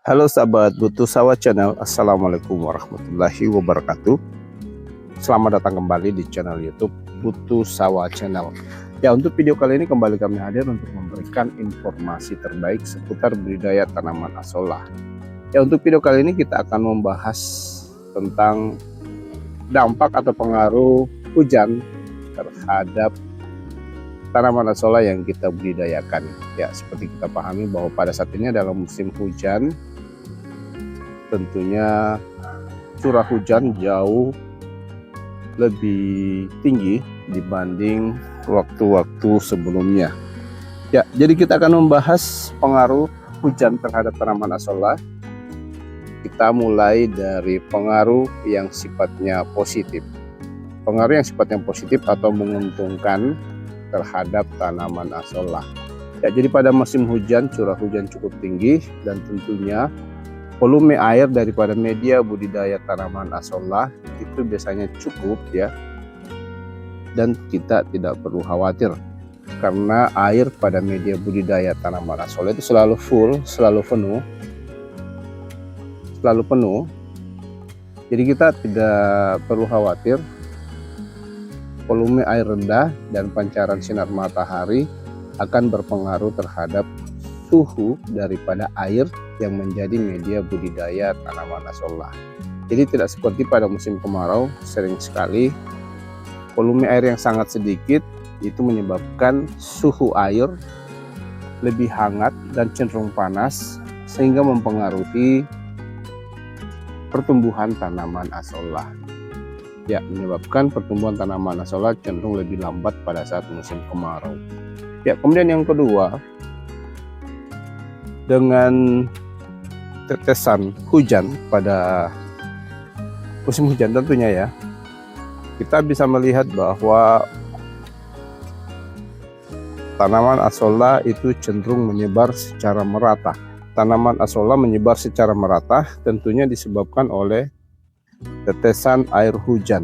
Halo sahabat Butuh Sawah Channel, Assalamualaikum warahmatullahi wabarakatuh. Selamat datang kembali di channel YouTube Butuh Sawah Channel. Ya, untuk video kali ini kembali kami hadir untuk memberikan informasi terbaik seputar budidaya tanaman asolla. Ya, untuk video kali ini kita akan membahas tentang dampak atau pengaruh hujan terhadap tanaman asolla yang kita budidayakan. Ya, seperti kita pahami bahwa pada saat ini adalah musim hujan. Tentunya curah hujan jauh lebih tinggi dibanding waktu-waktu sebelumnya. Ya, jadi kita akan membahas pengaruh hujan terhadap tanaman asolla. Kita mulai dari pengaruh yang sifatnya positif. Pengaruh yang sifatnya positif atau menguntungkan terhadap tanaman asolla. Ya, jadi pada musim hujan curah hujan cukup tinggi dan tentunya volume air daripada media budidaya tanaman asolla itu biasanya cukup ya, dan kita tidak perlu khawatir karena air pada media budidaya tanaman asolla itu selalu full, selalu penuh. Jadi kita tidak perlu khawatir volume air rendah dan pancaran sinar matahari akan berpengaruh terhadap suhu daripada air yang menjadi media budidaya tanaman asolla. Jadi tidak seperti pada musim kemarau, sering sekali volume air yang sangat sedikit itu menyebabkan suhu air lebih hangat dan cenderung panas sehingga mempengaruhi pertumbuhan tanaman asolla. Ya, menyebabkan pertumbuhan tanaman asolla cenderung lebih lambat pada saat musim kemarau. Ya, kemudian yang kedua, dengan tetesan hujan pada musim hujan tentunya ya, kita bisa melihat bahwa tanaman asolla itu cenderung menyebar secara merata. Tanaman asolla menyebar secara merata tentunya disebabkan oleh tetesan air hujan.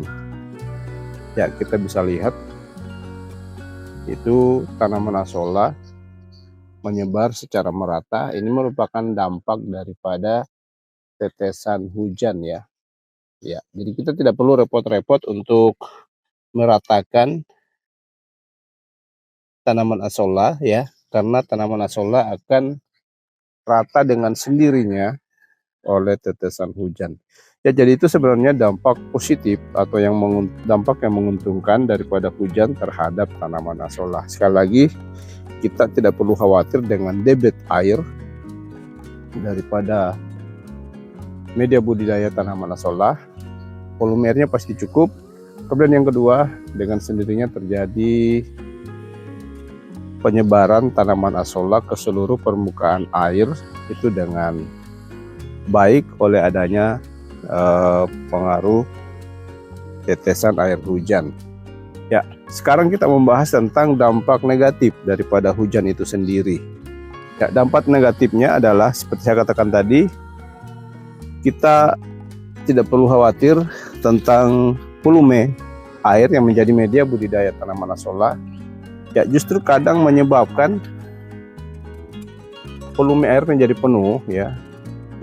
Ya, kita bisa lihat itu tanaman asolla menyebar secara merata. Ini merupakan dampak daripada tetesan hujan ya. Ya, jadi kita tidak perlu repot-repot untuk meratakan tanaman asolla ya, karena tanaman asolla akan rata dengan sendirinya oleh tetesan hujan. Ya, jadi itu sebenarnya dampak positif atau dampak yang menguntungkan daripada hujan terhadap tanaman asolla. Sekali lagi, kita tidak perlu khawatir dengan debit air daripada media budidaya tanaman asolla. Volume airnya pasti cukup. Kemudian yang kedua, dengan sendirinya terjadi penyebaran tanaman asolla ke seluruh permukaan air itu dengan baik oleh adanya pengaruh tetesan air hujan. Ya, sekarang kita membahas tentang dampak negatif daripada hujan itu sendiri. Ya, dampak negatifnya adalah seperti saya katakan tadi, kita tidak perlu khawatir tentang volume air yang menjadi media budidaya tanaman asolla. Ya, justru kadang menyebabkan volume air menjadi penuh ya.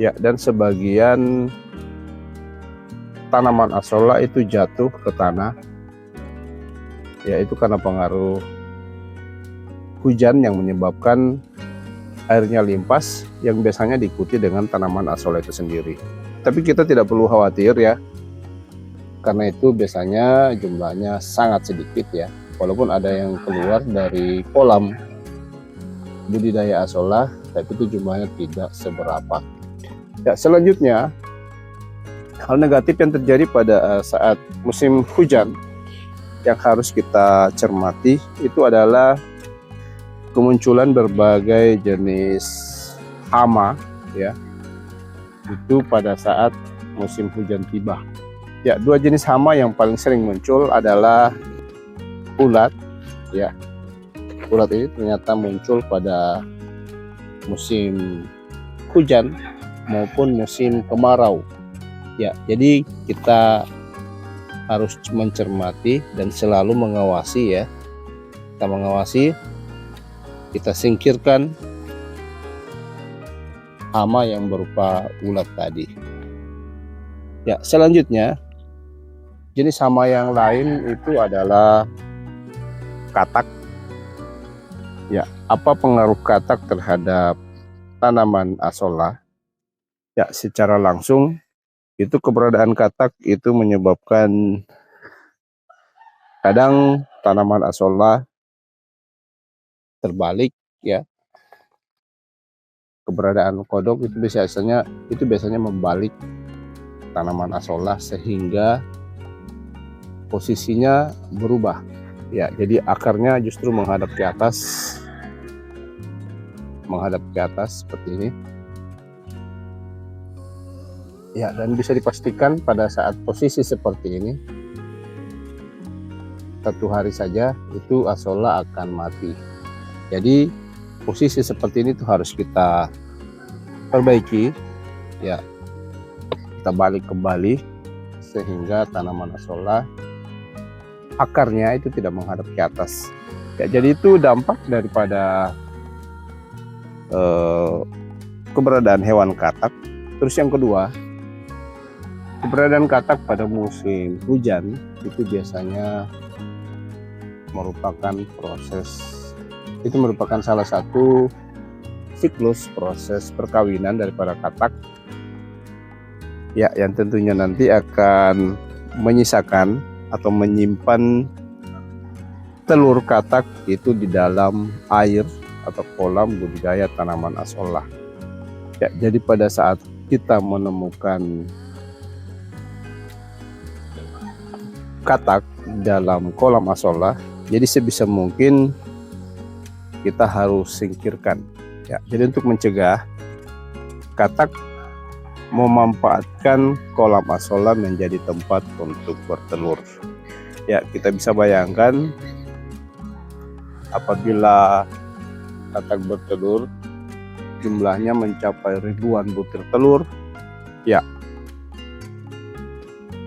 Ya, dan sebagian tanaman asolla itu jatuh ke tanah. Ya, itu karena pengaruh hujan yang menyebabkan airnya limpas yang biasanya diikuti dengan tanaman asolla itu sendiri. Tapi kita tidak perlu khawatir ya, karena itu biasanya jumlahnya sangat sedikit ya. Walaupun ada yang keluar dari kolam budidaya asolla, tapi itu jumlahnya tidak seberapa. Ya, selanjutnya hal negatif yang terjadi pada saat musim hujan yang harus kita cermati itu adalah kemunculan berbagai jenis hama ya, itu pada saat musim hujan tiba. Ya, dua jenis hama yang paling sering muncul adalah ulat ya. Ulat ini ternyata muncul pada musim hujan maupun musim kemarau. Ya, jadi kita harus mencermati dan selalu mengawasi ya. Kita mengawasi, kita singkirkan hama yang berupa ulat tadi. Ya, selanjutnya jenis hama yang lain itu adalah katak. Ya, apa pengaruh katak terhadap tanaman asolla? Ya, secara langsung itu keberadaan katak itu menyebabkan kadang tanaman asolla terbalik, ya. Keberadaan kodok itu biasanya membalik tanaman asolla sehingga posisinya berubah, ya. Jadi akarnya justru menghadap ke atas seperti ini. Ya, dan bisa dipastikan pada saat posisi seperti ini, 1 hari saja itu asolla akan mati. Jadi posisi seperti ini tuh harus kita perbaiki, ya. Kita balik kembali sehingga tanaman asolla akarnya itu tidak menghadap ke atas. Ya, jadi itu dampak daripada keberadaan hewan katak. Terus yang kedua, keberadaan katak pada musim hujan itu biasanya merupakan salah satu siklus proses perkawinan daripada katak, ya, yang tentunya nanti akan menyisakan atau menyimpan telur katak itu di dalam air atau kolam budidaya tanaman asolla. Ya, jadi pada saat kita menemukan katak dalam kolam asolla, jadi sebisa mungkin kita harus singkirkan. Ya, jadi untuk mencegah katak memanfaatkan kolam asolla menjadi tempat untuk bertelur. Ya, kita bisa bayangkan apabila katak bertelur jumlahnya mencapai ribuan butir telur, ya,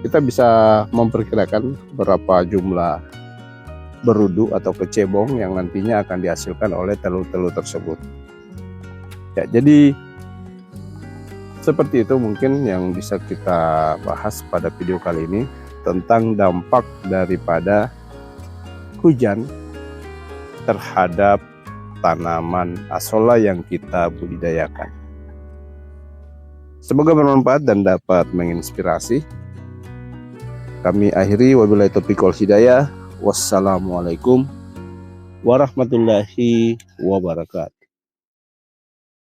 kita bisa memperkirakan berapa jumlah berudu atau kecebong yang nantinya akan dihasilkan oleh telur-telur tersebut. Ya, jadi seperti itu mungkin yang bisa kita bahas pada video kali ini tentang dampak daripada hujan terhadap tanaman asolla yang kita budidayakan. Semoga bermanfaat dan dapat menginspirasi. Kami akhiri, wabillahi taufiq wal hidayah. Wassalamualaikum warahmatullahi wabarakatuh.